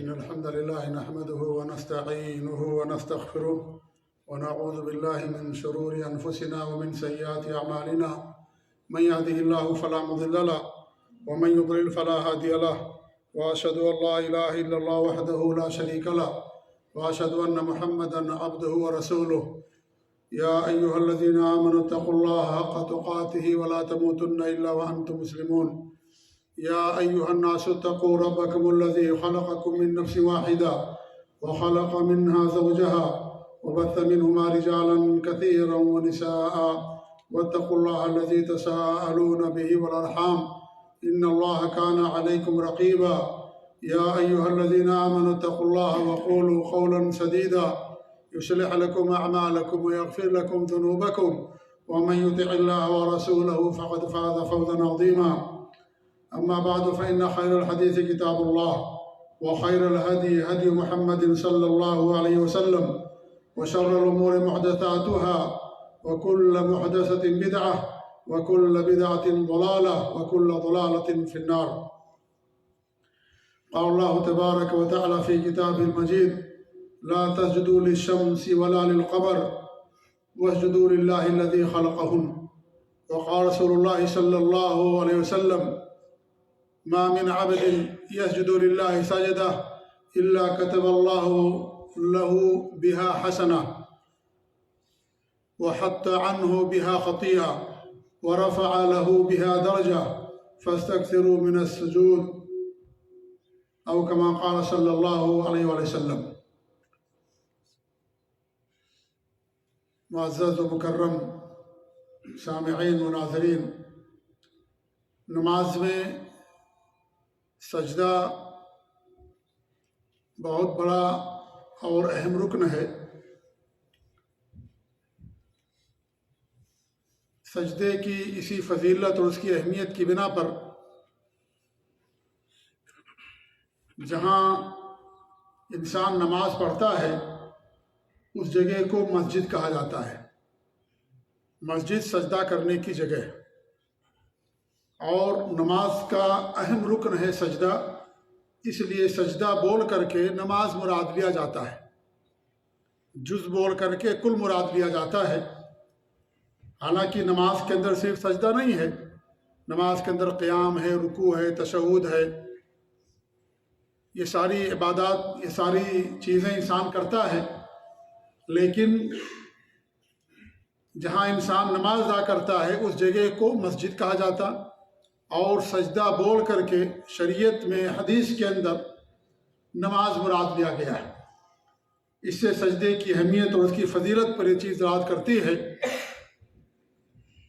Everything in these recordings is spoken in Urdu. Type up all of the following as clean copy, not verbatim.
إن الحمد لله نحمده ونستعينه ونستغفره ونعوذ بالله من شرور أنفسنا ومن سيئات أعمالنا من يهده الله فلا مضل له ومن يضلل فلا هادي له وأشهد أن لا إله إلا الله وحده لا شريك له وأشهد أن محمدا عبده ورسوله يا أيها الذين آمنوا اتقوا الله حق تقاته ولا تموتن إلا وأنتم مسلمون يا أيها الناس اتقوا ربكم الذي خلقكم من نفس واحدة وخلق منها زوجها وبث منهما رجالا كثيرا ونساء واتقوا الله الذي تساءلون به والأرحام إن الله كان عليكم رقيبا يا أيها الذين آمنوا اتقوا الله وقولوا قولا سديدا يصلح لكم أعمالكم ويغفر لكم ذنوبكم ومن يطع الله ورسوله فقد فاز فوزا عظيما أما بعد فإن خير الحديث كتاب الله وخير الهدي هدي محمد صلى الله عليه وسلم وشر الأمور محدثاتها وكل محدثة بدعة وكل بدعة ضلالة وكل ضلالة في النار. قال الله تبارك وتعالى في كتابه المجيد: لا تسجدوا للشمس ولا للقمر واسجدوا لله الذي خلقهن. وقال رسول الله صلى الله عليه وسلم: ما من عبد يسجد لله سجدة إلا كتب الله له بها حسنة وحط عنه بها خطيئة ورفع له بها درجة فاستكثروا من السجود، أو كما قال صلى الله عليه وسلم. معزز و مکرم سامعین و ناظرین، نماز میں سجدہ بہت بڑا اور اہم رکن ہے۔ سجدے کی اسی فضیلت اور اس کی اہمیت کی بنا پر جہاں انسان نماز پڑھتا ہے اس جگہ کو مسجد کہا جاتا ہے۔ مسجد سجدہ کرنے کی جگہ ہے اور نماز کا اہم رکن ہے سجدہ، اس لیے سجدہ بول کر کے نماز مراد لیا جاتا ہے، جز بول کر کے کل مراد لیا جاتا ہے۔ حالانکہ نماز کے اندر صرف سجدہ نہیں ہے، نماز کے اندر قیام ہے، رکوع ہے، تشہد ہے، یہ ساری عبادات، یہ ساری چیزیں انسان کرتا ہے، لیکن جہاں انسان نماز ادا کرتا ہے اس جگہ کو مسجد کہا جاتا، اور سجدہ بول کر کے شریعت میں حدیث کے اندر نماز مراد لیا گیا ہے۔ اس سے سجدے کی اہمیت اور اس کی فضیلت پر یہ چیز دلالت کرتی ہے۔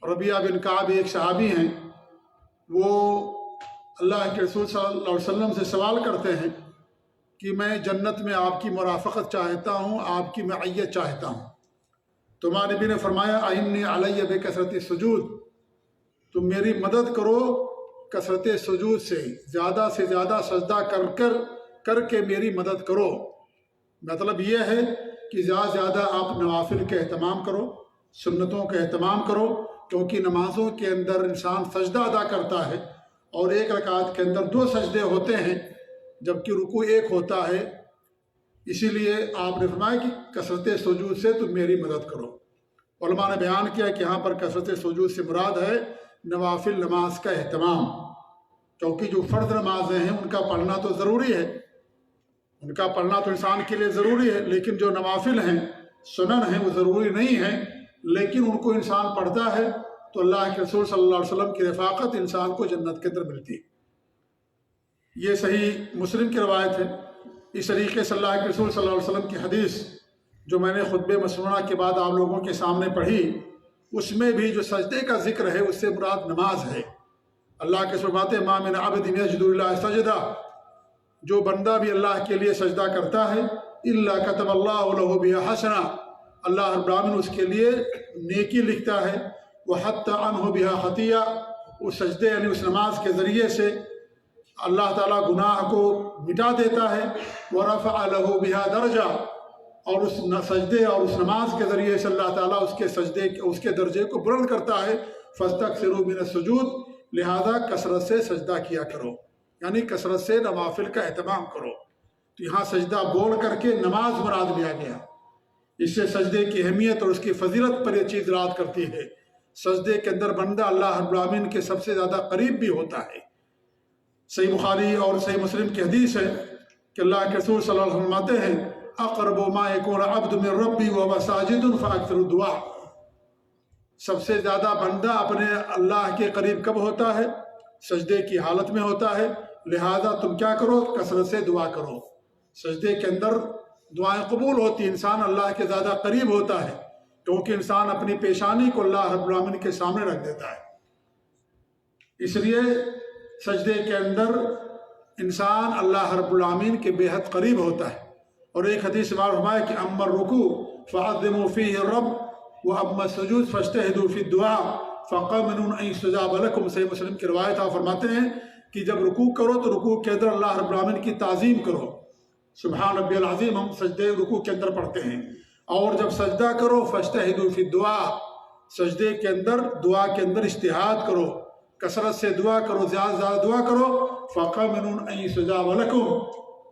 ربیعہ بن کعب ایک صحابی ہیں، وہ اللہ کے رسول صلی اللہ علیہ وسلم سے سوال کرتے ہیں کہ میں جنت میں آپ کی مرافقت چاہتا ہوں، آپ کی معیت چاہتا ہوں۔ تو ہمارے نبی نے فرمایا: اعنی علی بکثرۃ السجود، تم میری مدد کرو کثرت سجود سے زیادہ سجدہ کر کے میری مدد کرو۔ مطلب یہ ہے کہ زیادہ آپ نوافل کا اہتمام کرو، سنتوں کا اہتمام کرو، کیونکہ نمازوں کے اندر انسان سجدہ ادا کرتا ہے اور ایک رکعت کے اندر 2 سجدے ہوتے ہیں جبکہ رکوع 1 ہوتا ہے۔ اسی لیے آپ نے فرمایا کہ کثرت سجود سے تم میری مدد کرو۔ علماء نے بیان کیا کہ یہاں پر کثرت سجود سے مراد ہے نوافل نماز کا اہتمام، کیونکہ جو فرض نمازیں ہیں ان کا پڑھنا تو ضروری ہے، ان کا پڑھنا تو انسان کے لیے ضروری ہے، لیکن جو نوافل ہیں، سنن ہیں، وہ ضروری نہیں ہیں، لیکن ان کو انسان پڑھتا ہے تو اللہ کے رسول صلی اللہ علیہ وسلم کی رفاقت انسان کو جنت کے اندر ملتی ہے۔ یہ صحیح مسلم کی روایت ہے۔ اس طریقے سے اللہ کے رسول صلی اللہ علیہ وسلم کی حدیث جو میں نے خطبہ مسنونہ کے بعد آپ لوگوں کے سامنے پڑھی، اس میں بھی جو سجدے کا ذکر ہے اس سے مراد نماز ہے۔ اللہ کے رسول فرماتے ہیں: ما من عبد یسجد للہ سجدہ، جو بندہ بھی اللہ کے لیے سجدہ کرتا ہے، الا کتب اللہ لہ بہا حسنہ، اللہ رب العالمین اس کے لیے نیکی لکھتا ہے، وحط عنہ بہا خطیئہ، اس سجدے یعنی اس نماز کے ذریعے سے اللہ تعالیٰ گناہ کو مٹا دیتا ہے، ورفع لہ بہا درجہ، اور اس سجدے اور اس نماز کے ذریعے سے اللہ تعالیٰ اس کے درجے کو بلند کرتا ہے۔ فاستکثروا من السجود، لہذا کثرت سے سجدہ کیا کرو، یعنی کثرت سے نوافل کا اہتمام کرو۔ تو یہاں سجدہ بول کر کے نماز مراد لیا گیا۔ اس سے سجدے کی اہمیت اور اس کی فضیلت پر یہ چیز دلالت کرتی ہے۔ سجدے کے اندر بندہ اللہ رب العالمین کے سب سے زیادہ قریب بھی ہوتا ہے۔ صحیح بخاری اور صحیح مسلم کی حدیث ہے کہ اللہ کے رسول صلی اللہ علیہ وسلم فرماتے ہیں اقرب ما یکون عبد من ربی وهو ساجد فاکثر الدعاء۔ سب سے زیادہ بندہ اپنے اللہ کے قریب کب ہوتا ہے؟ سجدے کی حالت میں ہوتا ہے، لہذا تم کیا کرو؟ کثرت سے دعا کرو۔ سجدے کے اندر دعائیں قبول ہوتی، انسان اللہ کے زیادہ قریب ہوتا ہے، کیونکہ انسان اپنی پیشانی کو اللہ رب العالمین کے سامنے رکھ دیتا ہے۔ اس لیے سجدے کے اندر انسان اللہ رب العالمین کے بے حد قریب ہوتا ہے۔ اور ایک حدیث میں فرمایا کہ اما الرکوع فعظموا فیہ الرب واما السجود فاجتہدوا فی الدعاء فقمنوا ان یستجاب لکم۔ صحیح مسلم کی روایت آپ فرماتے ہیں کہ جب رکوع کرو تو رکوع کے اندر اللہ رب العالمین کی تعظیم کرو، سبحان ربی العظیم ہم سجدے رکوع کے اندر پڑھتے ہیں۔ اور جب سجدہ کرو فاجتہدوا فی الدعاء، سجدے کے اندر دعا کے اندر اجتہاد کرو، کثرت سے دعا کرو، زیادہ زیادہ دعا کرو۔ فقمنوا ان یستجاب لکم،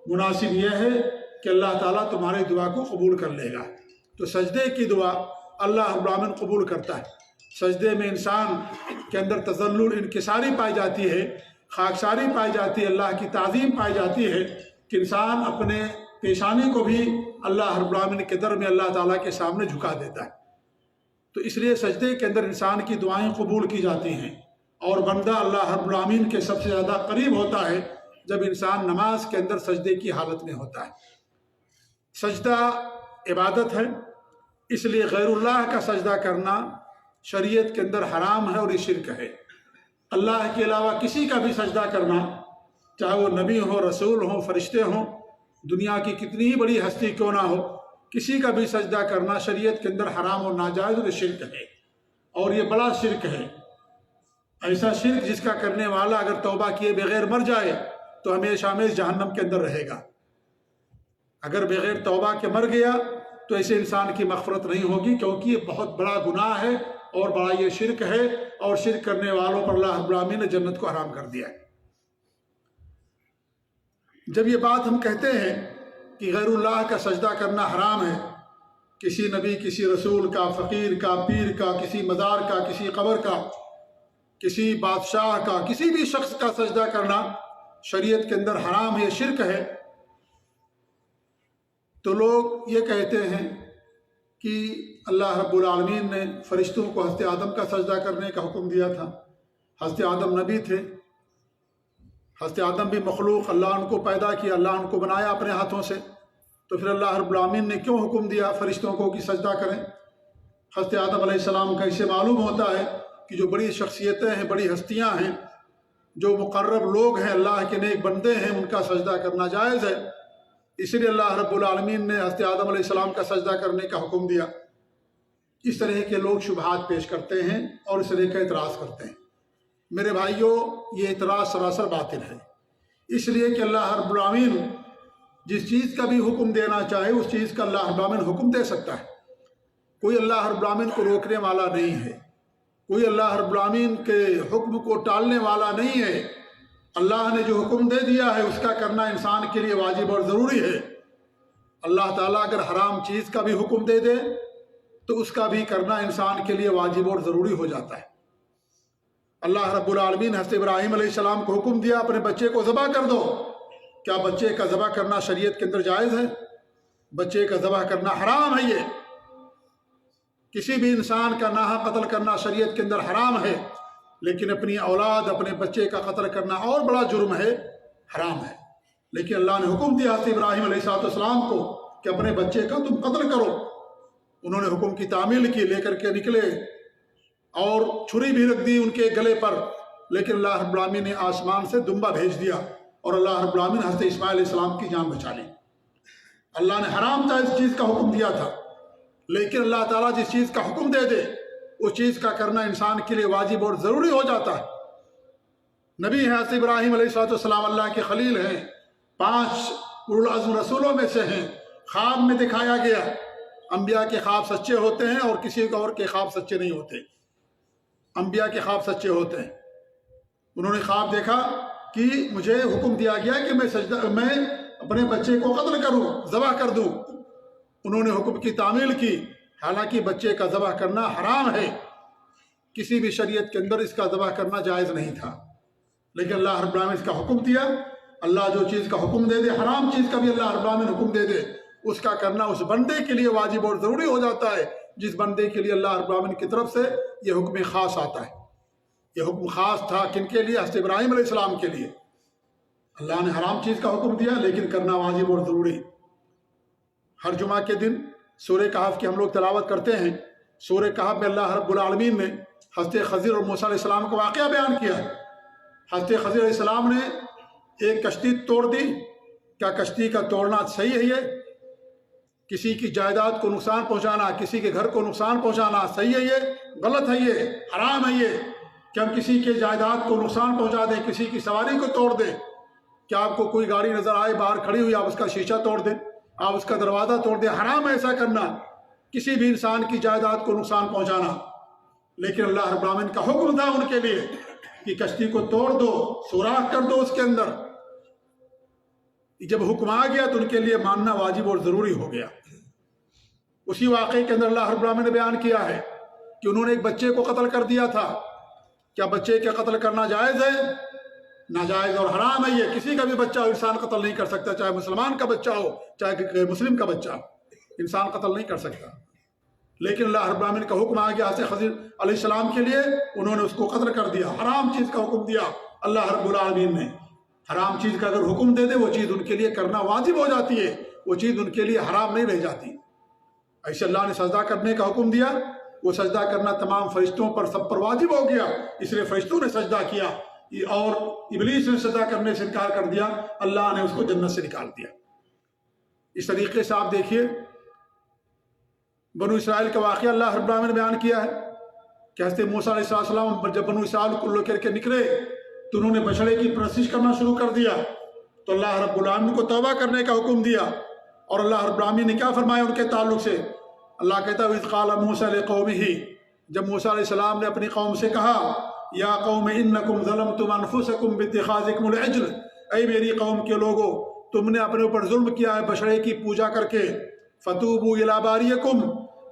مناسب یہ ہے کہ اللہ تعالیٰ تمہاری دعا کو قبول کر لے گا۔ تو سجدے کی دعا اللہ رب العالمین قبول کرتا ہے۔ سجدے میں انسان کے اندر تذلل، انکساری پائی جاتی ہے، خاکساری پائی جاتی ہے، اللہ کی تعظیم پائی جاتی ہے کہ انسان اپنے پیشانی کو بھی اللہ رب العالمین کے در میں اللہ تعالیٰ کے سامنے جھکا دیتا ہے۔ تو اس لیے سجدے کے اندر انسان کی دعائیں قبول کی جاتی ہیں، اور بندہ اللہ رب العالمین کے سب سے زیادہ قریب ہوتا ہے جب انسان نماز کے اندر سجدے کی حالت میں ہوتا ہے۔ سجدہ عبادت ہے، اس لیے غیر اللہ کا سجدہ کرنا شریعت کے اندر حرام ہے اور یہ شرک ہے۔ اللہ کے علاوہ کسی کا بھی سجدہ کرنا، چاہے وہ نبی ہو، رسول ہو، فرشتے ہوں، دنیا کی کتنی ہی بڑی ہستی کیوں نہ ہو، کسی کا بھی سجدہ کرنا شریعت کے اندر حرام اور ناجائز اور شرک ہے، اور یہ بڑا شرک ہے۔ ایسا شرک جس کا کرنے والا اگر توبہ کیے بغیر مر جائے تو ہمیشہ ہمیشہ جہنم کے اندر رہے گا۔ اگر بغیر توبہ کے مر گیا تو ایسے انسان کی مغفرت نہیں ہوگی، کیونکہ یہ بہت بڑا گناہ ہے اور بڑا یہ شرک ہے، اور شرک کرنے والوں پر اللہ رب العالمین نے جنت کو حرام کر دیا ہے۔ جب یہ بات ہم کہتے ہیں کہ غیر اللہ کا سجدہ کرنا حرام ہے، کسی نبی، کسی رسول کا، فقیر کا، پیر کا، کسی مزار کا، کسی قبر کا، کسی بادشاہ کا، کسی بھی شخص کا سجدہ کرنا شریعت کے اندر حرام ہے، شرک ہے، تو لوگ یہ کہتے ہیں کہ اللہ رب العالمین نے فرشتوں کو حضرت آدم کا سجدہ کرنے کا حکم دیا تھا۔ حضرت آدم نبی تھے، حضرت آدم بھی مخلوق، اللہ ان کو پیدا کیا، اللہ ان کو بنایا اپنے ہاتھوں سے، تو پھر اللہ رب العالمین نے کیوں حکم دیا فرشتوں کو کہ سجدہ کریں؟ حضرت آدم علیہ السلام کا اسے معلوم ہوتا ہے کہ جو بڑی شخصیتیں ہیں، بڑی ہستیاں ہیں، جو مقرب لوگ ہیں، اللہ کے نیک بندے ہیں، ان کا سجدہ کرنا جائز ہے، اس لیے اللہ رب العالمین نے حضرت آدم علیہ السلام کا سجدہ کرنے کا حکم دیا۔ اس طرح کے لوگ شبہات پیش کرتے ہیں اور اس طرح کا اعتراض کرتے ہیں۔ میرے بھائیوں، یہ اعتراض سراسر باطل ہے، اس لیے کہ اللہ رب العالمین جس چیز کا بھی حکم دینا چاہے اس چیز کا اللہ رب العالمین حکم دے سکتا ہے۔ کوئی اللہ رب العالمین کو روکنے والا نہیں ہے، کوئی اللہ رب العالمین کے حکم کو ٹالنے والا نہیں ہے۔ اللہ نے جو حکم دے دیا ہے اس کا کرنا انسان کے لیے واجب اور ضروری ہے۔ اللہ تعالیٰ اگر حرام چیز کا بھی حکم دے دے تو اس کا بھی کرنا انسان کے لیے واجب اور ضروری ہو جاتا ہے۔ اللہ رب العالمین حضرت ابراہیم علیہ السلام کو حکم دیا اپنے بچے کو ذبح کر دو، کیا بچے کا ذبح کرنا شریعت کے اندر جائز ہے؟ بچے کا ذبح کرنا حرام ہے۔ یہ کسی بھی انسان کا ناحق قتل کرنا شریعت کے اندر حرام ہے، لیکن اپنی اولاد، اپنے بچے کا قتل کرنا اور بڑا جرم ہے، حرام ہے۔ لیکن اللہ نے حکم دیا حضرت ابراہیم علیہ السلام کو کہ اپنے بچے کا تم قتل کرو۔ انہوں نے حکم کی تعمیل کی، لے کر کے نکلے اور چھری بھی رکھ دی ان کے گلے پر، لیکن اللہ رب العالمین نے آسمان سے دمبا بھیج دیا اور اللہ رب العالمین حضرت اسماعیل علیہ السلام کی جان بچا لی۔ اللہ نے حرام چیز کا حکم دیا تھا، لیکن اللہ تعالیٰ جس چیز کا حکم دے دے اس چیز کا کرنا انسان کے لیے واجب اور ضروری ہو جاتا ہے۔ نبی ہیں حضرت ابراہیم علیہ السلام، اللہ کے خلیل ہیں، 5 اولو العزم رسولوں میں سے ہیں۔ خواب میں دکھایا گیا، انبیاء کے خواب سچے ہوتے ہیں اور کسی اور کے خواب سچے نہیں ہوتے، انبیاء کے خواب سچے ہوتے ہیں۔ انہوں نے خواب دیکھا کہ مجھے حکم دیا گیا کہ میں اپنے بچے کو قتل کروں، ذبح کر دوں۔ انہوں نے حکم کی تعمیل کی، حالانکہ بچے کا ذبح کرنا حرام ہے، کسی بھی شریعت کے اندر اس کا ذبح کرنا جائز نہیں تھا، لیکن اللہ رب العالمین اس کا حکم دیا۔ اللہ جو چیز کا حکم دے دے، حرام چیز کا بھی اللہ رب العالمین حکم دے دے، اس کا کرنا اس بندے کے لیے واجب اور ضروری ہو جاتا ہے جس بندے کے لیے اللہ رب العالمین کی طرف سے یہ حکم خاص آتا ہے۔ یہ حکم خاص تھا کن کے لیے؟ حضرت ابراہیم علیہ السلام کے لیے۔ اللہ نے حرام چیز کا حکم دیا لیکن کرنا واجب اور ضروری۔ ہر جمعہ کے دن سورہ کہف کی ہم لوگ تلاوت کرتے ہیں۔ سورہ کہف میں اللہ رب العالمین نے حضرت خضر اور موسیٰ علیہ السلام کا واقعہ بیان کیا ہے۔ حضرت خضر علیہ السلام نے ایک کشتی توڑ دی۔ کیا کشتی کا توڑنا صحیح ہے؟ یہ کسی کی جائیداد کو نقصان پہنچانا، کسی کے گھر کو نقصان پہنچانا صحیح ہے؟ یہ غلط ہے، یہ حرام ہے۔ یہ کہ ہم کسی کے جائیداد کو نقصان پہنچا دیں، کسی کی سواری کو توڑ دیں۔ کیا آپ کو کوئی گاڑی نظر آئے باہر کھڑی ہوئی، آپ اس کا شیشہ توڑ دیں، آپ اس کا دروازہ توڑ دیں؟ حرام ہے ایسا کرنا، کسی بھی انسان کی جائیداد کو نقصان پہنچانا۔ لیکن اللہ رب العالمین کا حکم تھا ان کے لیے کہ کشتی کو توڑ دو، سوراخ کر دو اس کے اندر۔ جب حکم آ گیا تو ان کے لیے ماننا واجب اور ضروری ہو گیا۔ اسی واقعے کے اندر اللہ رب العالمین نے بیان کیا ہے کہ انہوں نے ایک بچے کو قتل کر دیا تھا۔ کیا بچے کے قتل کرنا جائز ہے؟ ناجائز اور حرام ہے۔ یہ کسی کا بھی بچہ ہو انسان قتل نہیں کر سکتا، چاہے مسلمان کا بچہ ہو چاہے غیر مسلم کا بچہ ہو، انسان قتل نہیں کر سکتا۔ لیکن اللہ رب العالمین کا حکم آ گیا حضرت خضر علیہ السلام کے لیے، انہوں نے اس کو قتل کر دیا۔ حرام چیز کا حکم دیا اللہ رب العالمین نے۔ حرام چیز کا اگر حکم دے دے وہ چیز ان کے لیے کرنا واجب ہو جاتی ہے، وہ چیز ان کے لیے حرام نہیں رہ جاتی۔ ایسے اللہ نے سجدہ کرنے کا حکم دیا، وہ سجدہ کرنا تمام فرشتوں پر سب پر واجب ہو گیا، اس لیے فرشتوں نے سجدہ کیا، اور ابلیس نے سجدہ کرنے سے انکار کر دیا، اللہ نے اس کو جنت سے نکال دیا۔ اس طریقے سے آپ دیکھیے بنو اسرائیل کا واقعہ اللہ رب العالمین نے بیان کیا ہے کہ حضرت موسیٰ علیہ السلام جب بنو اسرائیل کو لے کر کے نکلے تو انہوں نے بچڑے کی پرستش کرنا شروع کر دیا، تو اللہ رب العالمین کو توبہ کرنے کا حکم دیا۔ اور اللہ رب العالمین نے کیا فرمایا ان کے تعلق سے؟ اللہ کہتا ہے وَإِذْ قَالَ مُوسَىٰ لِقَوْمِهِ، جب موسیٰ علیہ السلام نے اپنی قوم سے کہا یا قوم انکم ظلمتم انفسکم باتخاذکم العجل، اے میری قوم کے لوگو تم نے اپنے اوپر ظلم کیا ہے بچڑے کی پوجا کر کے، فتوبوا الی باریکم،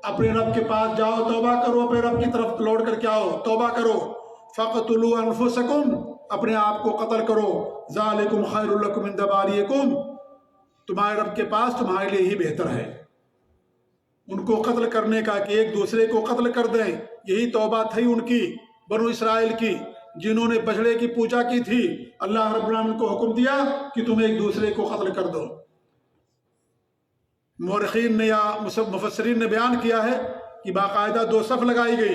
اپنے رب کے پاس جاؤ، توبہ کرو، اپنے رب کی طرف لوٹ کر کے آؤ، توبہ کرو، فقتلوا انفسکم، اپنے آپ کو قتل کرو، ذالکم خیر لکم عند باریکم، تمہارے رب کے پاس تمہارے لیے ہی بہتر ہے۔ ان کو قتل کرنے کا کہ ایک دوسرے کو قتل کر دیں، یہی توبہ تھی ان کی، بنو اسرائیل کی، جنہوں نے بچڑے کی پوجا کی تھی۔ اللہ رب العالمین کو حکم دیا کہ تم ایک دوسرے کو قتل کر دو۔ مورخین نے یا مفسرین نے بیان کیا ہے کہ باقاعدہ دو صف لگائی گئی،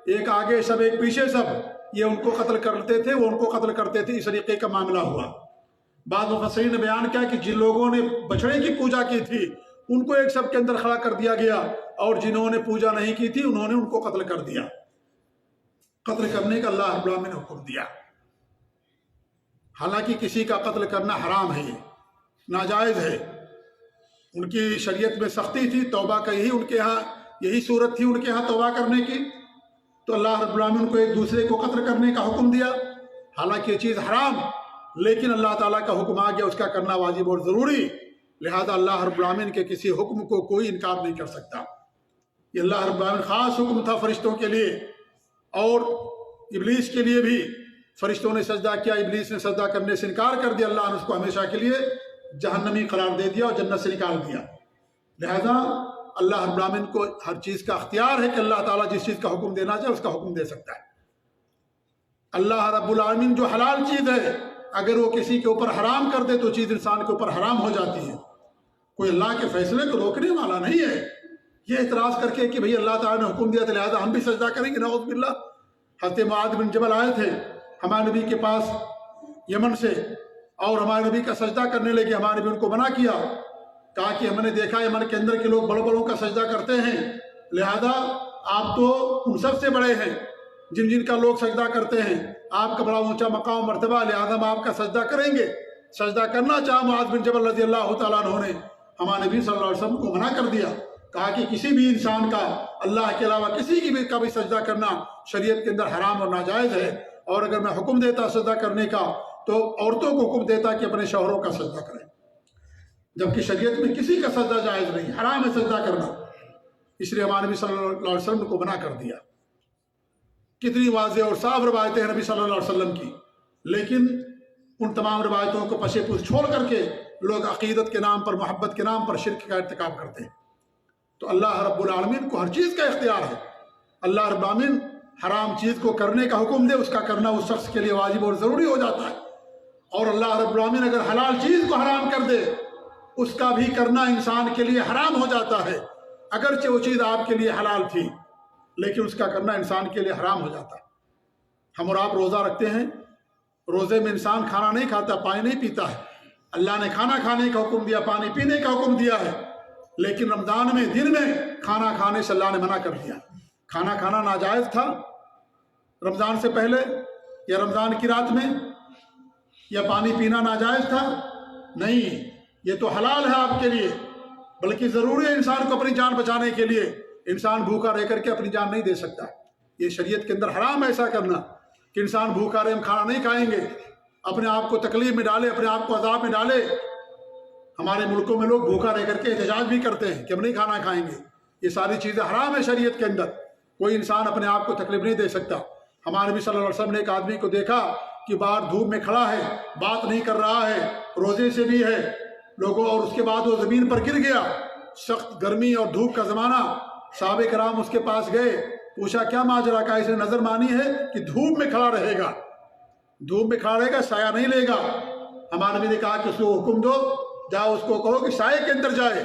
ایک آگے سب ایک پیچھے سب، یہ ان کو قتل کرتے تھے وہ ان کو قتل کرتے تھے، اس طریقے کا معاملہ ہوا۔ بعض مفسرین نے بیان کیا کہ جن لوگوں نے بچڑے کی پوجا کی تھی ان کو ایک سب کے اندر کھڑا کر دیا گیا، اور جنہوں نے پوجا نہیں کی تھی انہوں نے ان کو قتل کر دیا۔ قتل کرنے کا اللہ رب العالمین نے حکم دیا، حالانکہ کسی کا قتل کرنا حرام ہے، یہ ناجائز ہے۔ ان کی شریعت میں سختی تھی، توبہ کا ان کے ہاں یہی صورت تھی ان کے ہاں توبہ کرنے کی، تو اللہ رب العالمین کو ایک دوسرے کو قتل کرنے کا حکم دیا، حالانکہ یہ چیز حرام، لیکن اللہ تعالیٰ کا حکم آ گیا، اس کا کرنا واجب اور ضروری، لہذا اللہ رب العالمین کے کسی حکم کو کوئی انکار نہیں کر سکتا۔ یہ اللہ رب العالمین خاص حکم تھا فرشتوں کے لیے، اور ابلیس کے لیے بھی۔ فرشتوں نے سجدہ کیا، ابلیس نے سجدہ کرنے سے انکار کر دیا، اللہ نے اس کو ہمیشہ کے لیے جہنمی قرار دے دیا اور جنت سے نکال دیا۔ لہذا اللہ رب العالمین کو ہر چیز کا اختیار ہے کہ اللہ تعالیٰ جس چیز کا حکم دینا چاہے اس کا حکم دے سکتا ہے۔ اللہ رب العالمین جو حلال چیز ہے اگر وہ کسی کے اوپر حرام کر دے تو چیز انسان کے اوپر حرام ہو جاتی ہے، کوئی اللہ کے فیصلے کو روکنے والا نہیں ہے۔ یہ اعتراض کر کے کہ بھئی اللہ تعالیٰ نے حکم دیا تو لہذا ہم بھی سجدہ کریں گے، نعوذ باللہ۔ حضرت معاذ بن جبل آئے تھے ہمارے نبی کے پاس یمن سے، اور ہمارے نبی کا سجدہ کرنے لگے، ہمارے نبی ان کو منع کیا، کہا کہ ہم نے دیکھا یمن کے اندر کے لوگ بڑوں بڑوں کا سجدہ کرتے ہیں، لہذا آپ تو ان سب سے بڑے ہیں جن جن کا لوگ سجدہ کرتے ہیں، آپ کا بڑا اونچا مقام مرتبہ، لہذا ہم آپ کا سجدہ کریں گے۔ سجدہ کرنا چاہا معاذ بن جبل رضی اللہ تعالیٰ عنہ نے، ہمارے نبی صلی اللہ علیہ وسلم کو منع کر دیا، کہا کہ کسی بھی انسان کا اللہ کے علاوہ کسی کی کا بھی سجدہ کرنا شریعت کے اندر حرام اور ناجائز ہے، اور اگر میں حکم دیتا سجدہ کرنے کا تو عورتوں کو حکم دیتا کہ اپنے شوہروں کا سجدہ کریں۔ جبکہ شریعت میں کسی کا سجدہ جائز نہیں، حرام ہے سجدہ کرنا، اس لیے ہمارے نبی صلی اللہ علیہ وسلم کو منع کر دیا۔ کتنی واضح اور صاف روایتیں ہیں نبی صلی اللہ علیہ وسلم کی، لیکن ان تمام روایتوں کو پشے پوش چھوڑ کر کے لوگ عقیدت کے نام پر، محبت کے نام پر شرک کا ارتکاب کرتے ہیں۔ تو اللہ رب العالمین کو ہر چیز کا اختیار ہے۔ اللہ رب العالمین حرام چیز کو کرنے کا حکم دے، اس کا کرنا اس شخص کے لیے واجب اور ضروری ہو جاتا ہے، اور اللہ رب العالمین اگر حلال چیز کو حرام کر دے، اس کا بھی کرنا انسان کے لیے حرام ہو جاتا ہے، اگرچہ وہ چیز آپ کے لیے حلال تھی لیکن اس کا کرنا انسان کے لیے حرام ہو جاتا ہے۔ ہم اور آپ روزہ رکھتے ہیں، روزے میں انسان کھانا نہیں کھاتا، پانی نہیں پیتا ہے، اللہ نے کھانا کھانے کا حکم دیا، پانی پینے کا حکم دیا ہے، لیکن رمضان میں دن میں کھانا کھانے سے اللہ نے منع کر دیا۔ کھانا کھانا ناجائز تھا رمضان سے پہلے یا رمضان کی رات میں، یا پانی پینا ناجائز تھا؟ نہیں، یہ تو حلال ہے آپ کے لیے، بلکہ ضروری ہے انسان کو اپنی جان بچانے کے لیے۔ انسان بھوکا رہ کر کے اپنی جان نہیں دے سکتا، یہ شریعت کے اندر حرام ہے ایسا کرنا کہ انسان بھوکا رہے، ہم کھانا نہیں کھائیں گے، اپنے آپ کو تکلیف میں ڈالے، اپنے آپ کو عذاب میں ڈالے۔ ہمارے ملکوں میں لوگ بھوکا رہ کر کے احتجاج بھی کرتے ہیں کہ ہم نہیں کھانا کھائیں گے۔ یہ ساری چیزیں حرام ہے شریعت کے اندر، کوئی انسان اپنے آپ کو تکلیف نہیں دے سکتا۔ ہمارے نبی صلی اللہ علیہ وسلم نے ایک آدمی کو دیکھا کہ باہر دھوپ میں کھڑا ہے، بات نہیں کر رہا ہے، روزے سے بھی ہے لوگوں، اور اس کے بعد وہ زمین پر گر گیا، سخت گرمی اور دھوپ کا زمانہ۔ صحابہ کرام اس کے پاس گئے، پوچھا کیا ماجرا کا، اس نے نظر مانی ہے کہ دھوپ میں کھڑا رہے گا، دھوپ میں کھڑا رہے گا، سایہ نہیں لے گا۔ ہمارے نبی نے کہا کہ اس کو حکم دو، جاؤ اس کو کہو کہ سائے کے اندر جائے،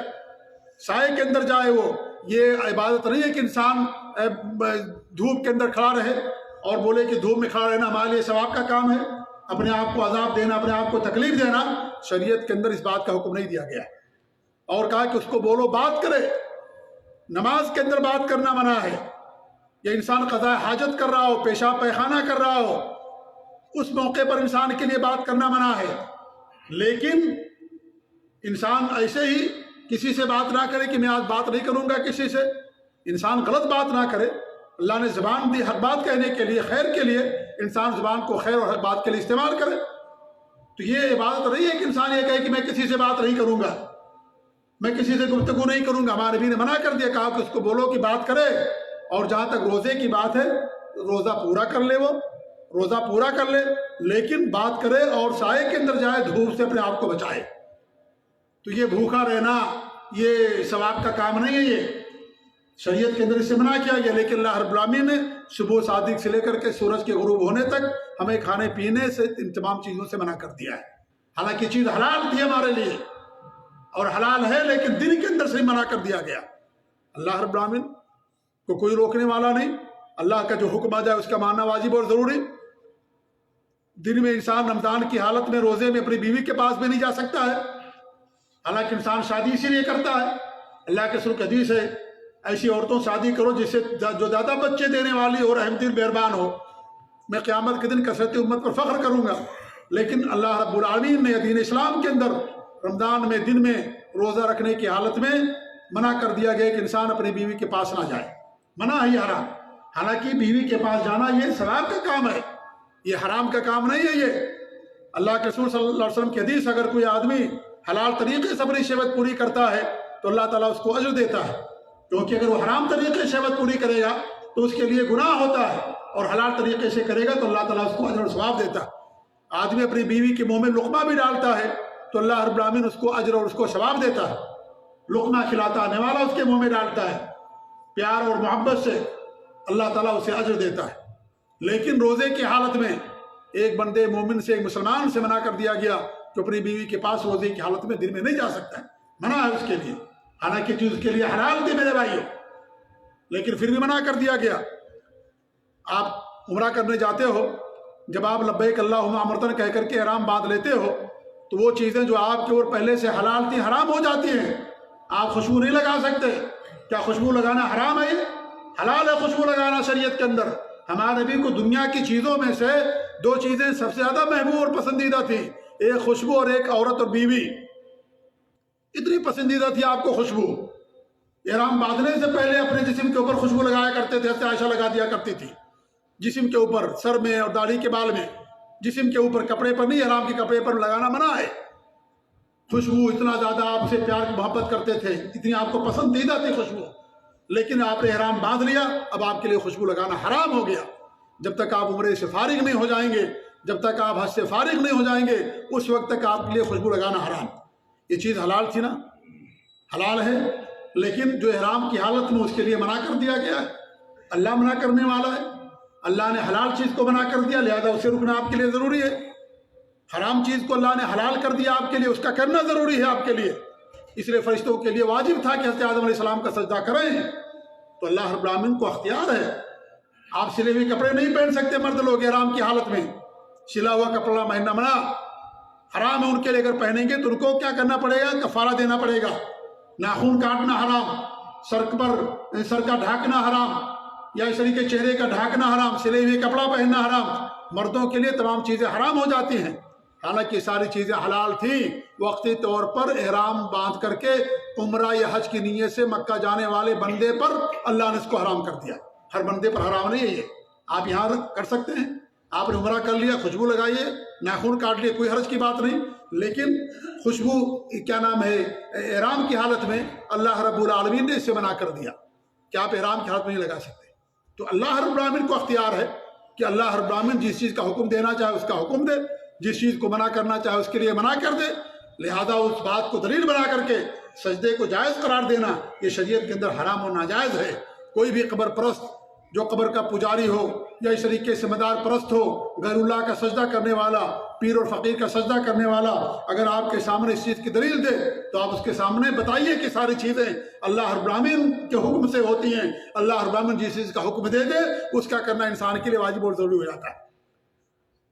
سائے کے اندر جائے۔ وہ یہ عبادت نہیں ہے کہ انسان دھوپ کے اندر کھڑا رہے اور بولے کہ دھوپ میں کھڑا رہنا ہمارے لیے ثواب کا کام ہے، اپنے آپ کو عذاب دینا، اپنے آپ کو تکلیف دینا۔ شریعت کے اندر اس بات کا حکم نہیں دیا گیا، اور کہا کہ اس کو بولو بات کرے۔ نماز کے اندر بات کرنا منع ہے، یا انسان قضاء حاجت کر رہا ہو، پیشاب پیخانہ کر رہا ہو، اس موقع پر انسان کے لیے بات کرنا منع ہے۔ لیکن انسان ایسے ہی کسی سے بات نہ کرے کہ میں آج بات نہیں کروں گا کسی سے، انسان غلط بات نہ کرے۔ اللہ نے زبان دی ہر بات کہنے کے لیے، خیر کے لیے، انسان زبان کو خیر اور ہر بات کے لیے استعمال کرے۔ تو یہ عبادت نہیں ہے کہ انسان یہ کہے کہ میں کسی سے بات نہیں کروں گا، میں کسی سے گفتگو نہیں کروں گا۔ ہمارے نبی نے منع کر دیا، کہا کہ اس کو بولو کہ بات کرے۔ اور جہاں تک روزے کی بات ہے، روزہ پورا کر لے، وہ روزہ پورا کر لے، لیکن بات کرے اور سائے کے اندر جائے، دھوپ سے اپنے آپ کو بچائے۔ تو یہ بھوکا رہنا یہ ثواب کا کام نہیں ہے، یہ شریعت کے اندر اس سے منع کیا گیا۔ لیکن اللہ رب العالمین نے صبح صادق سے لے کر کے سورج کے غروب ہونے تک ہمیں کھانے پینے سے، ان تمام چیزوں سے منع کر دیا ہے۔ حالانکہ یہ چیز حلال تھی ہمارے لیے اور حلال ہے، لیکن دن کے اندر سے منع کر دیا گیا۔ اللہ رب العالمین کو کوئی روکنے والا نہیں، اللہ کا جو حکم آ جائے اس کا ماننا واجب اور ضروری۔ دن میں انسان رمضان کی حالت میں روزے میں اپنی بیوی کے پاس بھی نہیں جا سکتا ہے، حالانکہ انسان شادی اسی لیے کرتا ہے۔ اللہ کے رسول کی حدیث ہے، ایسی عورتوں شادی کرو جس سے جو زیادہ بچے دینے والی ہو، رحم دل مہربان ہو، میں قیامت کے دن کثرت امت پر فخر کروں گا۔ لیکن اللہ رب العالمین نے دین اسلام کے اندر رمضان میں دن میں روزہ رکھنے کی حالت میں منع کر دیا گیا کہ انسان اپنی بیوی کے پاس نہ جائے، منع ہے، حرام۔ حالانکہ بیوی کے پاس جانا یہ ثواب کا کام ہے، یہ حرام کا کام نہیں ہے۔ یہ اللہ کے رسول صلی اللہ علیہ وسلم کی حدیث، اگر کوئی آدمی حلال طریقے سے اپنی شہوت پوری کرتا ہے تو اللہ تعالیٰ اس کو اجر دیتا ہے، کیونکہ اگر وہ حرام طریقے سے شہوت پوری کرے گا تو اس کے لیے گناہ ہوتا ہے، اور حلال طریقے سے کرے گا تو اللہ تعالیٰ اس کو اجر و ثواب دیتا ہے۔ آدمی اپنی بیوی کے منہ میں لقمہ بھی ڈالتا ہے تو اللہ رب العالمین اس کو اجر اور اس کو ثواب دیتا ہے۔ لقمہ کھلاتا ہے، نوالا اس کے منہ میں ڈالتا ہے، پیار اور محبت سے اللہ تعالیٰ اسے اجر دیتا ہے۔ لیکن روزے کی حالت میں ایک بندے مومن سے، ایک مسلمان سے منع کر دیا گیا کہ اپنی بیوی کے پاس روزے کی حالت میں دن میں نہیں جا سکتا ہے، منع ہے اس کے لیے، حالانکہ چیز اس کے لیے حلال تھی میرے بھائیوں، لیکن پھر بھی منع کر دیا گیا۔ آپ عمرہ کرنے جاتے ہو، جب آپ لبیک اللہم امرتن کہہ کر کے احرام باندھ لیتے ہو تو وہ چیزیں جو آپ کے اوپر پہلے سے حلال تھی حرام ہو جاتی ہیں۔ آپ خوشبو نہیں لگا سکتے، کیا خوشبو لگانا حرام ہے؟ حلال ہے خوشبو لگانا شریعت کے اندر۔ ہمارے نبی کو دنیا کی چیزوں میں سے دو چیزیں سب سے زیادہ محبوب اور پسندیدہ تھی، ایک خوشبو اور ایک عورت اور بیوی۔ اتنی پسندیدہ تھی آپ کو خوشبو، احرام باندھنے سے پہلے اپنے جسم کے اوپر خوشبو لگایا کرتے تھے، عائشہ لگا دیا کرتی تھی جسم کے اوپر، سر میں اور داڑھی کے بال میں، جسم کے اوپر، کپڑے پر نہیں، احرام کے کپڑے پر لگانا منع ہے۔ خوشبو اتنا زیادہ آپ سے پیار محبت کرتے تھے، اتنی آپ کو پسندیدہ تھی خوشبو، لیکن آپ نے احرام باندھ لیا، اب آپ کے لیے خوشبو لگانا حرام ہو گیا۔ جب تک آپ عمرے سے فارغ نہیں ہو جائیں گے، جب تک آپ حج سے فارغ نہیں ہو جائیں گے، اس وقت تک آپ کے لیے خوشبو لگانا حرام۔ یہ چیز حلال تھی نا، حلال ہے، لیکن جو احرام کی حالت میں اس کے لیے منع کر دیا گیا ہے، اللہ منع کرنے والا ہے، اللہ نے حلال چیز کو منع کر دیا، لہذا اسے رکنا آپ کے لیے ضروری ہے۔ حرام چیز کو اللہ نے حلال کر دیا آپ کے لیے، اس کا کرنا ضروری ہے آپ کے لیے، اس لیے فرشتوں کے لیے واجب تھا کہ حضرت آدم علیہ السلام کا سجدہ کریں۔ تو اللہ رب العالمین کو اختیار ہے، آپ سلے ہوئے کپڑے نہیں پہن سکتے مرد لوگ احرام کی حالت میں، سلا ہوا کپڑا پہننا منع، حرام ہے ان کے لیے۔ اگر پہنیں گے تو ان کو کیا کرنا پڑے گا؟ کفارہ دینا پڑے گا، ناخن کاٹنا حرام، سر کا ڈھانکنا حرام، یا اس طریقے چہرے کا ڈھانکنا حرام، سلے ہوئے کپڑا پہننا حرام۔ مردوں کے لیے تمام چیزیں حرام ہو جاتی ہیں، حالانکہ ساری چیزیں حلال تھیں۔ وقتی طور پر احرام باندھ کر کے عمرہ یا حج کی نیت سے مکہ جانے والے بندے پر اللہ نے اس کو حرام کر دیا، ہر بندے پر حرام نہیں ہے یہ۔ آپ یہاں کر سکتے ہیں، آپ نے عمرہ کر لیا، خوشبو لگائیے، ناخن کاٹ لیے، کوئی حرج کی بات نہیں، لیکن خوشبو کیا نام ہے احرام کی حالت میں اللہ رب العالمین نے اسے منع کر دیا کہ آپ احرام کی حالت میں نہیں لگا سکتے۔ تو اللہ رب العالمین کو اختیار ہے کہ اللہ رب العالمین جس چیز کا حکم دینا چاہے اس کا حکم دے، جس چیز کو منع کرنا چاہے اس کے لیے منع کر دے، لہذا اس بات کو دلیل بنا کر کے سجدے کو جائز قرار دینا یہ شریعت کے اندر حرام و ناجائز ہے۔ کوئی بھی قبر پرست جو قبر کا پجاری ہو یا اس طریقے سے مدار پرست ہو، غیر اللہ کا سجدہ کرنے والا، پیر اور فقیر کا سجدہ کرنے والا، اگر آپ کے سامنے اس چیز کی دلیل دے تو آپ اس کے سامنے بتائیے کہ ساری چیزیں اللہ رب العالمین کے حکم سے ہوتی ہیں۔ اللہ رب العالمین جس چیز کا حکم دے دے اس کا کرنا انسان کے لیے واجب اور ضروری ہو جاتا ہے۔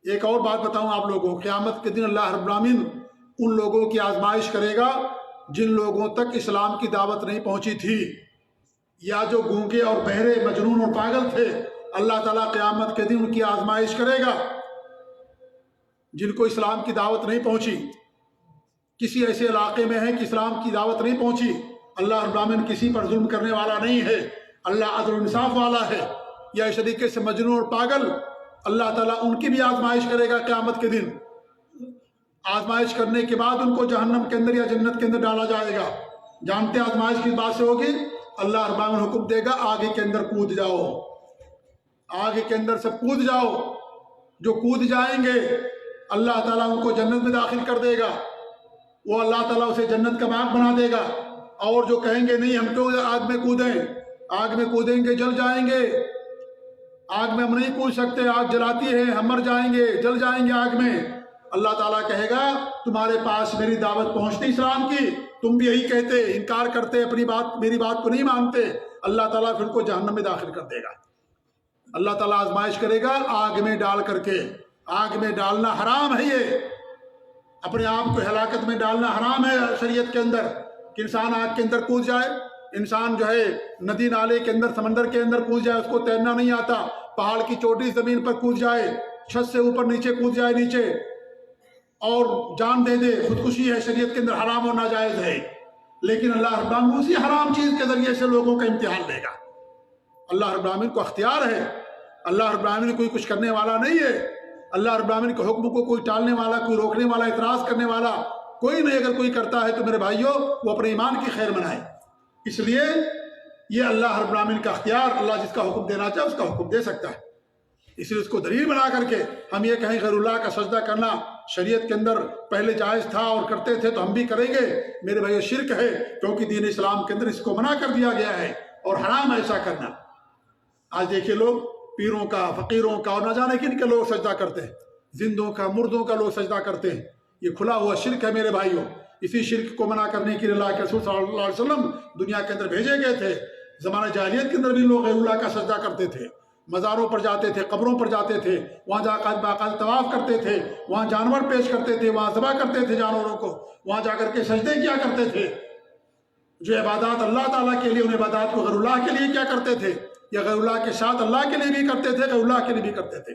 ایک اور بات بتاؤں آپ لوگوں کو، قیامت کے دن اللہ رب العالمین ان لوگوں کی آزمائش کرے گا جن لوگوں تک اسلام کی دعوت نہیں پہنچی تھی، یا جو گونگے اور بہرے، مجنون اور پاگل تھے، اللہ تعالیٰ قیامت کے دن ان کی آزمائش کرے گا۔ جن کو اسلام کی دعوت نہیں پہنچی، کسی ایسے علاقے میں ہے کہ اسلام کی دعوت نہیں پہنچی، اللہ رب العالمین کسی پر ظلم کرنے والا نہیں ہے، اللہ عدل و انصاف والا ہے، یا اس طریقے سے مجنون اور پاگل، اللہ تعالیٰ ان کی بھی آزمائش کرے گا قیامت کے دن۔ آزمائش کرنے کے بعد ان کو جہنم کے اندر یا جنت کے اندر ڈالا جائے گا۔ جانتے آزمائش کس بات سے ہوگی؟ اللہ رب العالمین حکم دے گا آگے کے اندر کود جاؤ، آگے کے اندر سے کود جاؤ۔ جو کود جائیں گے اللہ تعالیٰ ان کو جنت میں داخل کر دے گا، وہ اللہ تعالیٰ اسے جنت کا باغ بنا دے گا۔ اور جو کہیں گے نہیں ہم کیوں آگ میں کودیں، آگ میں کودیں گے جل جائیں گے، آگ میں ہم نہیں کود سکتے، آگ جلاتی ہے، ہم مر جائیں گے، جل جائیں گے آگ میں، اللہ تعالیٰ کہے گا تمہارے پاس میری دعوت پہنچتی اسلام کی، تم بھی یہی کہتے، انکار کرتے، اپنی بات میری بات کو نہیں مانتے، اللہ تعالیٰ پھر کو جہنم میں داخل کر دے گا۔ اللہ تعالیٰ آزمائش کرے گا آگ میں ڈال کر کے، آگ میں ڈالنا حرام ہے، یہ اپنے آپ کو ہلاکت میں ڈالنا حرام ہے شریعت کے اندر، کہ انسان آگ کے اندر کود جائے، انسان جو ہے ندی نالے کے اندر، سمندر کے اندر کود جائے، اس کو تیرنا نہیں آتا، پہاڑ کی چوٹی زمین پر کود جائے، چھت سے اوپر نیچے کود جائے نیچے اور جان دے دے، خودکشی ہے شریعت کے اندر حرام اور ناجائز ہے۔ لیکن اللہ رب العالمین اسی حرام چیز کے ذریعے سے لوگوں کا امتحان لے گا۔ اللہ رب العالمین کو اختیار ہے، اللہ رب العالمین کوئی کچھ کرنے والا نہیں ہے، اللہ رب العالمین کے حکم کو کوئی ٹالنے والا، کوئی روکنے والا، اعتراض کرنے والا کوئی نہیں۔ اگر کوئی کرتا ہے تو میرے بھائیوں وہ اپنے ایمان کی خیر منائے۔ اس لیے یہ اللہ رب العالمین کا اختیار، اللہ جس کا حکم دینا چاہے اس کا حکم دے سکتا ہے۔ اس لیے اس کو دلیل بنا کر کے ہم یہ کہیں غیر اللہ کا سجدہ کرنا شریعت کے اندر پہلے جائز تھا اور کرتے تھے تو ہم بھی کریں گے، میرے بھائی شرک ہے، کیونکہ دین اسلام کے اندر اس کو منع کر دیا گیا ہے اور حرام ہے ایسا کرنا۔ آج دیکھیے لوگ پیروں کا، فقیروں کا اور نہ جانے کن کے لوگ سجدہ کرتے ہیں، زندوں کا، مردوں کا لوگ سجدہ کرتے ہیں، یہ کھلا ہوا شرک ہے میرے بھائیوں۔ اسی شرک کو منع کرنے کے لیے اللہ کے رسول صلی اللہ علیہ وسلم دنیا کے اندر بھیجے گئے تھے۔ زمانہ جاہلیت کے اندر بھی لوگ غیر اللہ کا سجدہ کرتے تھے، مزاروں پر جاتے تھے، قبروں پر جاتے تھے، وہاں جا کر باقاعدہ طواف کرتے تھے، وہاں جانور پیش کرتے تھے، وہاں ذبح کرتے تھے جانوروں کو، وہاں جا کر کے سجدے کیا کرتے تھے۔ جو عبادات اللہ تعالیٰ کے لیے، ان عبادات کو غیر اللہ کے لیے کیا کرتے تھے، یا غیر اللہ کے ساتھ اللہ کے لیے بھی کرتے تھے، غیر اللہ کے لیے بھی کرتے تھے۔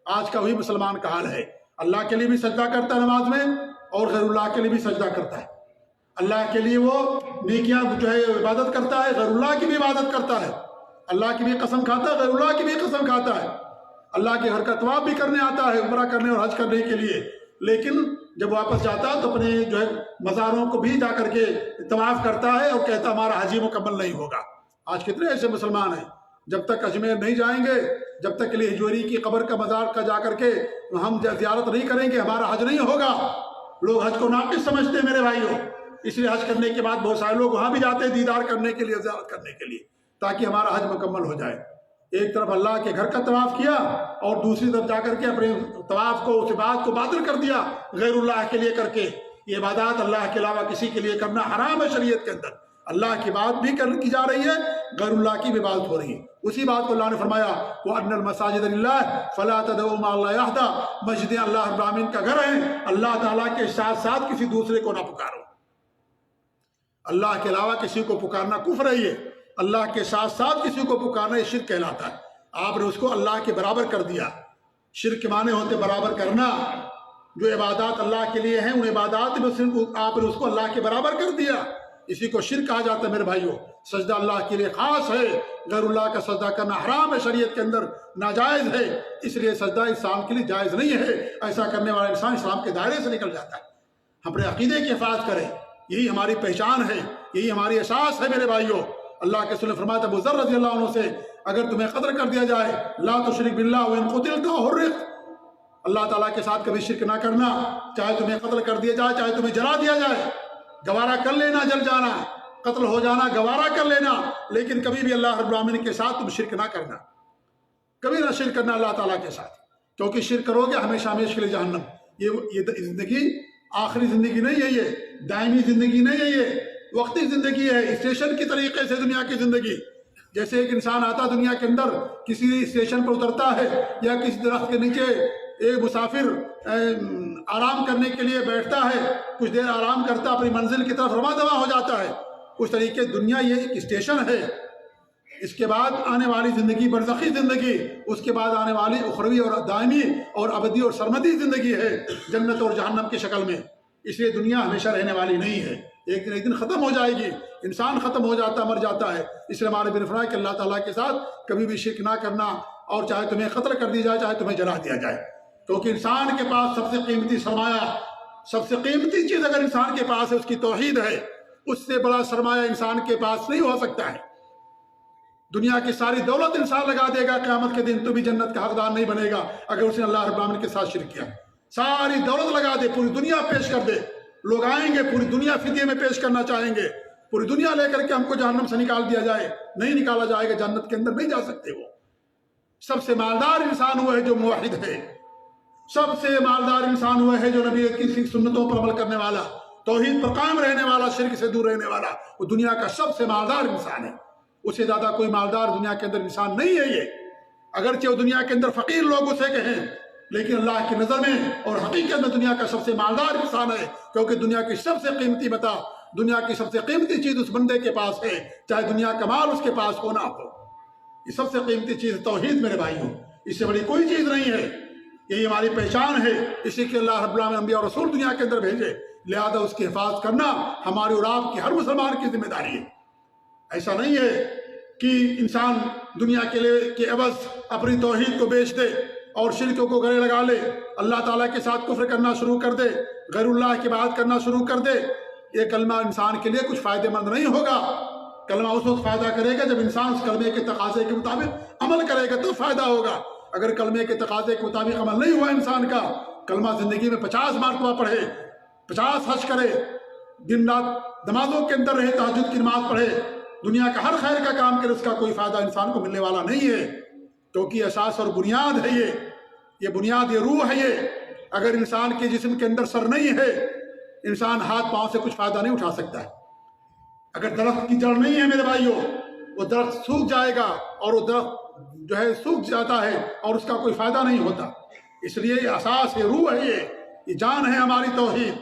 آج کا وہی مسلمان کا حال ہے، اللہ کے لیے بھی سجدہ کرتا ہے نماز میں اور غیر اللہ کے لیے بھی سجدہ کرتا ہے۔ اللہ کے لیے وہ نیکیاں جو ہے عبادت کرتا ہے، غیر اللہ کی بھی عبادت کرتا ہے، اللہ کی بھی قسم کھاتا ہے، غیر اللہ کی بھی قسم کھاتا ہے، اللہ کے گھر کا طواف بھی کرنے آتا ہے، عمرہ کرنے اور حج کرنے کے لیے، لیکن جب واپس جاتا ہے تو اپنے جو ہے مزاروں کو بھی جا کر کے طواف کرتا ہے اور کہتا ہمارا حج مکمل نہیں ہوگا۔ آج کتنے ایسے مسلمان ہیں جب تک اجمیر نہیں جائیں گے، جب تک علی حجویری کی قبر کا مزار کا جا کر کے ہم زیارت نہیں کریں گے، ہمارا حج نہیں ہوگا۔ لوگ حج کو ناقص سمجھتے ہیں میرے بھائیوں، اس لیے حج کرنے کے بعد بہت سارے لوگ وہاں بھی جاتے ہیں دیدار کرنے کے لیے، زیارت کرنے کے لیے، تاکہ ہمارا حج مکمل ہو جائے۔ ایک طرف اللہ کے گھر کا طواف کیا اور دوسری طرف جا کر کے اپنے طواف کو، اس عبادت کو باطل کر دیا غیر اللہ کے لیے کر کے۔ یہ عبادات اللہ کے علاوہ کسی کے لیے کرنا حرام ہے شریعت کے اندر۔ اللہ کی بات بھی کی جا رہی ہے، غیر اللہ کی بھی بات ہو رہی ہے۔ اسی بات کو اللہ نے فرمایا وَأَنَّ الْمَسَاجِدَ لِلَّهِ فَلَا تَدْعُوا مَعَ اللَّهِ أَحَدًا، مسجدیں اللہ رب العالمین کا گھر ہیں، اللہ تعالیٰ کے ساتھ ساتھ کسی دوسرے کو نہ پکارو۔ اللہ کے علاوہ کسی کو پکارنا کفر ہے، یہ اللہ کے ساتھ ساتھ کسی کو پکارنا یہ شرک کہلاتا ہے۔ آپ نے اس کو اللہ کے برابر کر دیا۔ شرک کے معنی ہوتے برابر کرنا، جو عبادات اللہ کے لیے ہیں ان عبادات میں آپ نے اس کو اللہ کے برابر کر دیا، اسی کو شرک کہا جاتا ہے میرے بھائیوں۔ سجدہ اللہ کے لیے خاص ہے، غیر اللہ کا سجدہ کرنا حرام ہے، شریعت کے اندر ناجائز ہے، اس لیے سجدہ انسان کے لیے جائز نہیں ہے۔ ایسا کرنے والا انسان اسلام کے دائرے سے نکل جاتا ہے۔ ہم اپنے عقیدے کی حفاظت کریں، یہی ہماری پہچان ہے، یہی ہماری اساس ہے میرے بھائیوں۔ اللہ کے رسول نے فرمایا ابو ذر رضی اللہ عنہ سے، اگر تمہیں قتل کر دیا جائے لا تشرک باللہ وان قتلت حرقت، اللہ تعالیٰ کے ساتھ کبھی شرک نہ کرنا، چاہے تمہیں قتل کر دیا جائے چاہے تمہیں جلا دیا جائے، گوارا کر لینا، جل جانا، قتل ہو جانا گوارا کر لینا، لیکن کبھی بھی اللہ رب العالمین کے ساتھ تم شرک نہ کرنا، کبھی نہ شرک کرنا اللہ تعالیٰ کے ساتھ، کیونکہ شرک کرو گے ہمیشہ ہمیشہ کے لیے جہنم۔ یہ زندگی آخری زندگی نہیں ہے، یہ دائمی زندگی نہیں ہے، یہ وقتی زندگی ہے، اسٹیشن کی طریقے سے دنیا کی زندگی۔ جیسے ایک انسان آتا دنیا کے اندر، کسی اسٹیشن پر اترتا ہے یا کسی درخت کے نیچے ایک مسافر آرام کرنے کے لیے بیٹھتا ہے، کچھ دیر آرام کرتا اپنی منزل کی طرف رواں دواں ہو جاتا ہے، اس طریقے دنیا یہ ایک اسٹیشن ہے۔ اس کے بعد آنے والی زندگی برزخی زندگی، اس کے بعد آنے والی اخروی اور دائمی اور ابدی اور سرمدی زندگی ہے، جنت اور جہنم کی شکل میں۔ اس لیے دنیا ہمیشہ رہنے والی نہیں ہے، ایک دن ختم ہو جائے گی، انسان ختم ہو جاتا مر جاتا ہے۔ اس لیے ہمارے بن فرمایا کہ اللہ تعالیٰ کے ساتھ کبھی بھی شرک نہ کرنا، اور چاہے تمہیں قتل کر دیا جائے چاہے تمہیں جلا دیا جائے، کیونکہ انسان کے پاس سب سے قیمتی سرمایہ، سب سے قیمتی چیز اگر انسان کے پاس ہے اس کی توحید ہے، اس سے بڑا سرمایہ انسان کے پاس نہیں ہو سکتا ہے۔ دنیا کی ساری دولت انسان لگا دے گا قیامت کے دن تو بھی جنت کا حقدار نہیں بنے گا اگر اس نے اللہ رب العالمین کے ساتھ شرک کیا۔ ساری دولت لگا دے، پوری دنیا پیش کر دے، لوگ آئیں گے پوری دنیا فدیے میں پیش کرنا چاہیں گے، پوری دنیا لے کر کے ہم کو جہنم سے نکال دیا جائے، نہیں نکالا جائے گا، جنت کے اندر نہیں جا سکتے۔ وہ سب سے مالدار انسان ہوا ہے جو موحد ہے، سب سے مالدار انسان ہوا ہے جو نبی کی سنتوں پر عمل کرنے والا، توحید پر قائم رہنے والا، شرک سے دور رہنے والا، وہ دنیا کا سب سے مالدار انسان ہے۔ اس سے زیادہ کوئی مالدار دنیا کے اندر انسان نہیں ہے۔ یہ اگرچہ وہ دنیا کے اندر فقیر لوگ اسے کہیں، لیکن اللہ کی نظر میں اور حقیقت میں دنیا کا سب سے مالدار انسان ہے، کیونکہ دنیا کی سب سے قیمتی متاع، دنیا کی سب سے قیمتی چیز اس بندے کے پاس ہے، چاہے دنیا کا مال اس کے پاس ہو نہ ہو۔ یہ سب سے قیمتی چیز توحید میرے بھائیوں، اس سے بڑی کوئی چیز نہیں ہے، یہی ہماری پہچان ہے، اسی کے اللہ رب العالمین انبیاء اور رسول دنیا کے اندر بھیجے، لہذا اس کی حفاظت کرنا ہماری اور آپ کی ہر مسلمان کی ذمہ داری ہے۔ ایسا نہیں ہے کہ انسان دنیا کے عوض اپنی توحید کو بیچ دے اور شرکوں کو گلے لگا لے، اللہ تعالیٰ کے ساتھ کفر کرنا شروع کر دے، غیر اللہ کی بات کرنا شروع کر دے۔ یہ کلمہ انسان کے لیے کچھ فائدہ مند نہیں ہوگا۔ کلمہ اس وقت فائدہ کرے گا جب انسان اس کلمے کے تقاضے کے مطابق عمل کرے گا تو فائدہ ہوگا۔ اگر کلمے کے تقاضے کے مطابق عمل نہیں ہوا انسان کا، کلمہ زندگی میں 50 مرتبہ پڑھے، 50 حج کرے، دن رات نمازوں کے اندر رہے، تہجد کی نماز پڑھے، دنیا کا ہر خیر کا کام کرے، اس کا کوئی فائدہ انسان کو ملنے والا نہیں ہے، کیونکہ اساس اور بنیاد ہے یہ بنیاد، یہ روح ہے۔ یہ اگر انسان کے جسم کے اندر سر نہیں ہے، انسان ہاتھ پاؤں سے کچھ فائدہ نہیں اٹھا سکتا ہے۔ اگر درخت کی جڑ نہیں ہے میرے بھائیوں، وہ درخت سوکھ جائے گا، اور وہ درخت جو ہے سوکھ جاتا ہے اور اس کا کوئی فائدہ نہیں ہوتا۔ اس لیے یہ اساس ہے، روح ہے، یہ جان ہے ہماری توحید۔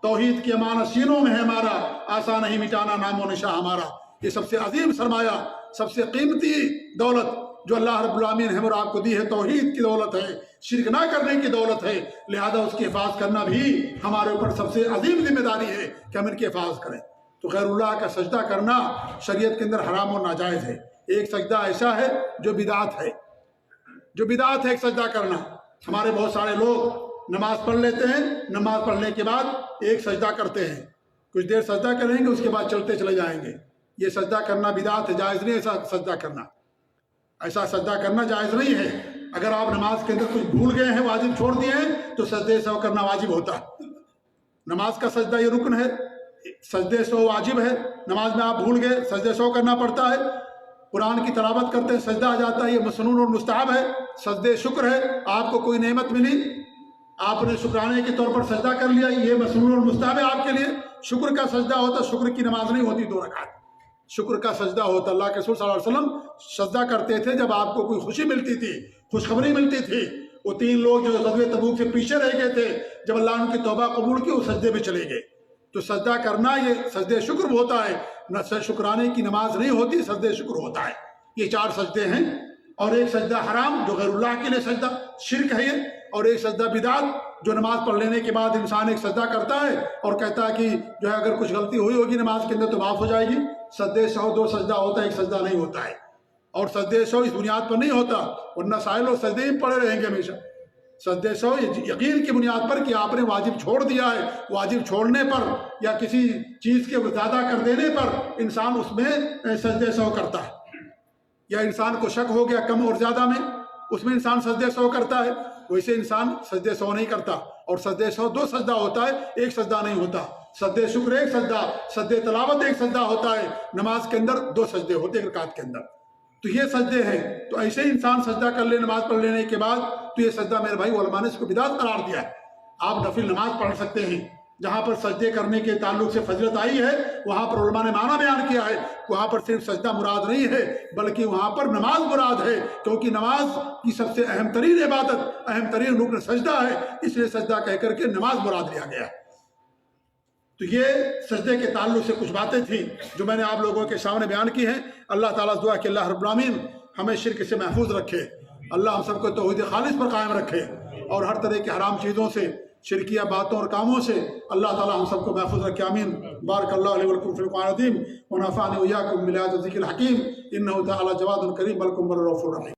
توحید کی امانت سینوں میں ہے ہمارا، آسان نہیں مٹانا نام و نشاں ہمارا۔ یہ سب سے عظیم سرمایہ، سب سے قیمتی دولت جو اللہ رب العالمین نے ہم اور آپ کو دی ہے، توحید کی دولت ہے، شرک نہ کرنے کی دولت ہے، لہذا اس کی حفاظت کرنا بھی ہمارے اوپر سب سے عظیم ذمہ داری ہے کہ ہم ان کی حفاظت کریں۔ تو غیر اللہ کا سجدہ کرنا شریعت کے اندر حرام اور ناجائز ہے۔ ایک سجدہ ایسا ہے جو بدعت ہے، جو بدعت ہے ایک سجدہ کرنا۔ ہمارے بہت سارے لوگ نماز پڑھ لیتے ہیں، نماز پڑھنے کے بعد ایک سجدہ کرتے ہیں، کچھ دیر سجدہ کریں گے، اس کے بعد چلتے چلے جائیں گے۔ یہ سجدہ کرنا بدعت ہے، جائز نہیں ایسا سجدہ کرنا، ایسا سجدہ کرنا جائز نہیں ہے۔ اگر آپ نماز کے اندر کچھ بھول گئے ہیں، واجب چھوڑ دیے ہیں، تو سجدے سہو کرنا واجب ہوتا ہے۔ نماز کا سجدہ یہ رکن ہے، سجدے سہو واجب ہے۔ نماز میں آپ بھول گئے، سجدے سہو کرنا پڑتا ہے۔ قرآن کی تلاوت کرتے ہیں، سجدہ آ جاتا ہے، یہ مسنون اور مستحب ہے۔ سجدے شکر ہے، آپ کو کوئی نعمت ملی، آپ نے شکرانے کے طور پر سجدہ کر لیا، یہ مسنون اور مستحب ہے آپ کے لیے۔ شکر کا سجدہ ہوتا، شکر کی نماز نہیں ہوتی 2 رکعت، شکر کا سجدہ ہوتا۔ اللہ کے رسول صلی اللہ علیہ وسلم سجدہ کرتے تھے جب آپ کو کوئی خوشی ملتی تھی، خوشخبری ملتی تھی۔ وہ 3 لوگ جو غزوہ تبوک سے پیچھے رہ گئے تھے، جب اللہ نے ان کی توبہ قبول کی، وہ سجدے میں چلے گئے۔ تو سجدہ کرنا یہ سجدے شکر ہوتا ہے، نہ شکرانے کی نماز نہیں ہوتی، سجدے شکر ہوتا ہے۔ یہ 4 سجدے ہیں، اور ایک سجدہ حرام جو غیر اللہ کے لیے سجدہ شرک ہے یہ، اور ایک سجدہ بدعت جو نماز پڑھ لینے کے بعد انسان ایک سجدہ کرتا ہے اور کہتا ہے کہ جو ہے اگر کچھ غلطی ہوئی ہوگی نماز کے اندر تو معاف ہو جائے گی۔ سجدے سہو 2 سجدہ ہوتا ہے، ایک سجدہ نہیں ہوتا ہے، اور سجدے سہو اس بنیاد پر نہیں ہوتا، ورنہ سائے لوگ سجدے ہی پڑے رہیں گے ہمیشہ۔ سجدے سہو یقین کی بنیاد پر کہ آپ نے واجب چھوڑ دیا ہے، واجب چھوڑنے پر یا کسی چیز کے زیادہ کر دینے پر انسان اس میں سجدے سہو کرتا ہے، یا انسان کو شک ہو گیا کم اور زیادہ میں، اس میں انسان سجدے سہو کرتا ہے، ویسے انسان سجدے سہو نہیں کرتا۔ اور سجدے سہو 2 سجدہ ہوتا ہے، ایک سجدہ نہیں ہوتا۔ سجدے شکر ایک سجدہ، سجدے تلاوت ایک سجدہ ہوتا ہے۔ نماز کے اندر 2 سجدے ہوتے ہیں ایک رکعت کے اندر، تو یہ سجدے ہیں۔ تو ایسے انسان سجدہ کر لے نماز پڑھ لینے کے بعد، تو یہ سجدہ میرے بھائی علماء نے اس کو بدعت قرار دیا ہے۔ آپ نفل نماز پڑھ سکتے ہیں، جہاں پر سجدے کرنے کے تعلق سے فضیلت آئی ہے وہاں پر علماء نے معنی بیان کیا ہے، وہاں پر صرف سجدہ مراد نہیں ہے بلکہ وہاں پر نماز مراد ہے، کیونکہ نماز کی سب سے اہم ترین عبادت، اہم ترین رکن سجدہ ہے، اس لیے سجدہ کہہ کر کے نماز مراد لیا گیا ہے۔ تو یہ سجدے کے تعلق سے کچھ باتیں تھیں جو میں نے آپ لوگوں کے سامنے بیان کی ہیں۔ اللہ تعالیٰ سے دعا کہ اللہ رب العالمین ہمیں شرک سے محفوظ رکھے، اللہ ہم سب کو توحید خالص پر قائم رکھے، اور ہر طرح کی حرام چیزوں سے، شرکیہ باتوں اور کاموں سے اللہ تعالیٰ ہم سب کو محفوظ رکھے، آمین۔ بارک اللہ علیہ ولکم فی القرآن العظیم ونفعنی وإیاکم بالآیات والذکر الحکیم، انہ تعالی جواد کریم بلکم بر رؤوف رحیم۔